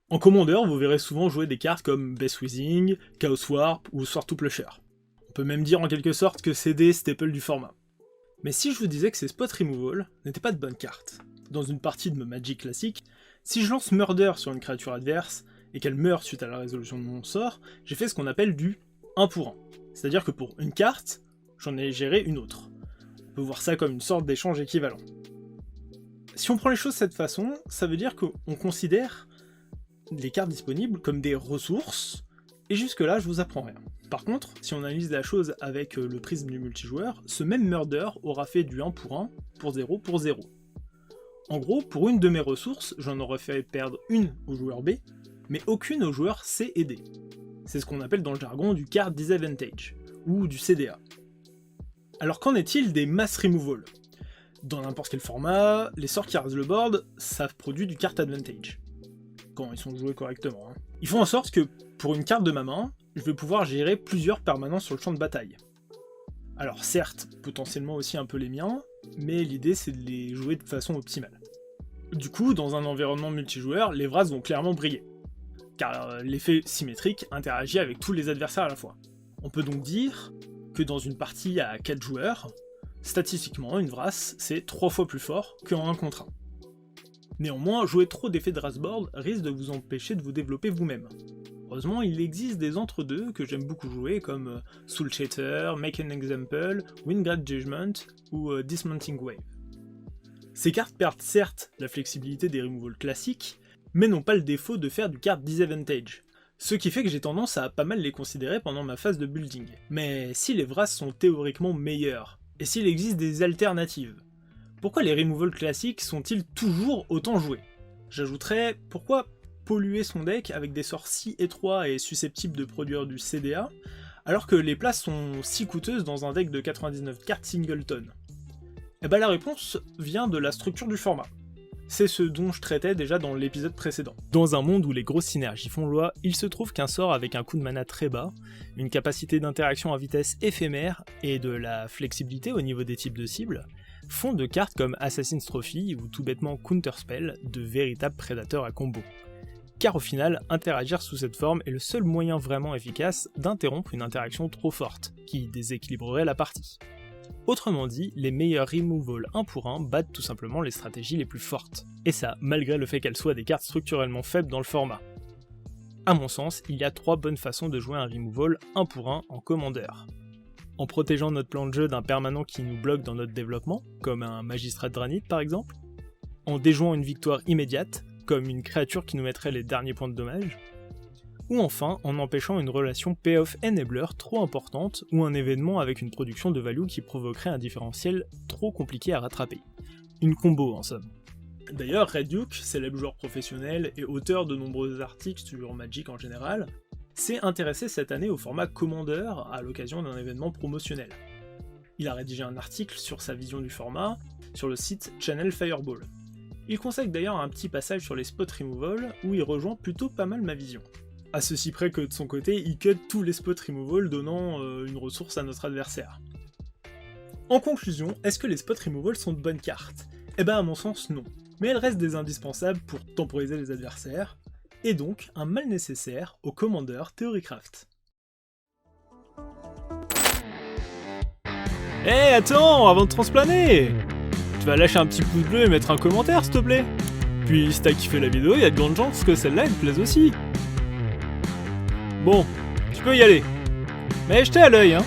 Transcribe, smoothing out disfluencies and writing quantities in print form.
En commandeur, vous verrez souvent jouer des cartes comme Best Withing, Chaos Warp ou Sword to Plusher. On peut même dire en quelque sorte que c'est des staples du format. Mais si je vous disais que ces spot removal n'étaient pas de bonnes cartes, dans une partie de Magic classique, si je lance Murder sur une créature adverse et qu'elle meurt suite à la résolution de mon sort, j'ai fait ce qu'on appelle du 1 pour 1. C'est-à-dire que pour une carte, j'en ai géré une autre. On peut voir ça comme une sorte d'échange équivalent. Si on prend les choses de cette façon, ça veut dire qu'on considère les cartes disponibles comme des ressources, et jusque-là, je vous apprends rien. Par contre, si on analyse la chose avec le prisme du multijoueur, ce même Murder aura fait du 1 pour 1 pour 0 pour 0. En gros, pour une de mes ressources, j'en aurais fait perdre une au joueur B, mais aucune au joueur C et D. C'est ce qu'on appelle dans le jargon du card disadvantage, ou du CDA. Alors qu'en est-il des mass removal? Dans n'importe quel format, les sorts qui rasent le board, ça produit du card advantage. Quand ils sont joués correctement. Ils font en sorte que, pour une carte de ma main, je vais pouvoir gérer plusieurs permanents sur le champ de bataille. Alors certes, potentiellement aussi un peu les miens, mais l'idée c'est de les jouer de façon optimale. Du coup, dans un environnement multijoueur, les Vras vont clairement briller, car l'effet symétrique interagit avec tous les adversaires à la fois. On peut donc dire que dans une partie à 4 joueurs, statistiquement, une Vras c'est 3 fois plus fort qu'en 1 contre 1. Néanmoins, jouer trop d'effets de Rasboard risque de vous empêcher de vous développer vous-même. Heureusement, il existe des entre-deux que j'aime beaucoup jouer, comme Soul Shatter, Make an Example, Windgrad Judgment ou Dismounting Wave. Ces cartes perdent certes la flexibilité des removals classiques, mais n'ont pas le défaut de faire du card disadvantage, ce qui fait que j'ai tendance à pas mal les considérer pendant ma phase de building. Mais si les Vras sont théoriquement meilleurs, et s'il existe des alternatives, pourquoi les removals classiques sont-ils toujours autant joués? J'ajouterais, pourquoi polluer son deck avec des sorts si étroits et susceptibles de produire du CDA, alors que les places sont si coûteuses dans un deck de 99 cartes singleton? Et bah la réponse vient de la structure du format. C'est ce dont je traitais déjà dans l'épisode précédent. Dans un monde où les grosses synergies font loi, il se trouve qu'un sort avec un coût de mana très bas, une capacité d'interaction à vitesse éphémère et de la flexibilité au niveau des types de cibles, font de cartes comme Assassin's Trophy ou tout bêtement Counterspell de véritables prédateurs à combo. Car au final, interagir sous cette forme est le seul moyen vraiment efficace d'interrompre une interaction trop forte, qui déséquilibrerait la partie. Autrement dit, les meilleurs removals 1 pour 1 battent tout simplement les stratégies les plus fortes. Et ça, malgré le fait qu'elles soient des cartes structurellement faibles dans le format. À mon sens, il y a 3 bonnes façons de jouer un removal 1 pour 1 en commandeur. En protégeant notre plan de jeu d'un permanent qui nous bloque dans notre développement, comme un magistrat de Dranit par exemple, en déjouant une victoire immédiate, comme une créature qui nous mettrait les derniers points de dommage, ou enfin en empêchant une relation payoff enabler trop importante ou un événement avec une production de value qui provoquerait un différentiel trop compliqué à rattraper. Une combo en somme. D'ailleurs, Red Duke, célèbre joueur professionnel et auteur de nombreux articles sur Magic en général, s'est intéressé cette année au format commandeur à l'occasion d'un événement promotionnel. Il a rédigé un article sur sa vision du format sur le site Channel Fireball. Il consacre d'ailleurs un petit passage sur les spot removal où il rejoint plutôt pas mal ma vision. À ceci près que de son côté, il cut tous les spot removal donnant une ressource à notre adversaire. En conclusion, est-ce que les spot removal sont de bonnes cartes? Eh ben à mon sens non, mais elles restent des indispensables pour temporiser les adversaires, et donc un mal nécessaire au commandeur Theorycraft. Hé attends, avant de transplaner! Tu vas lâcher un petit pouce bleu et mettre un commentaire s'il te plaît. Puis si t'as kiffé la vidéo, il y a de grandes chances que celle-là elle te plaise aussi. Bon, tu peux y aller. Mais jetez à l'œil hein.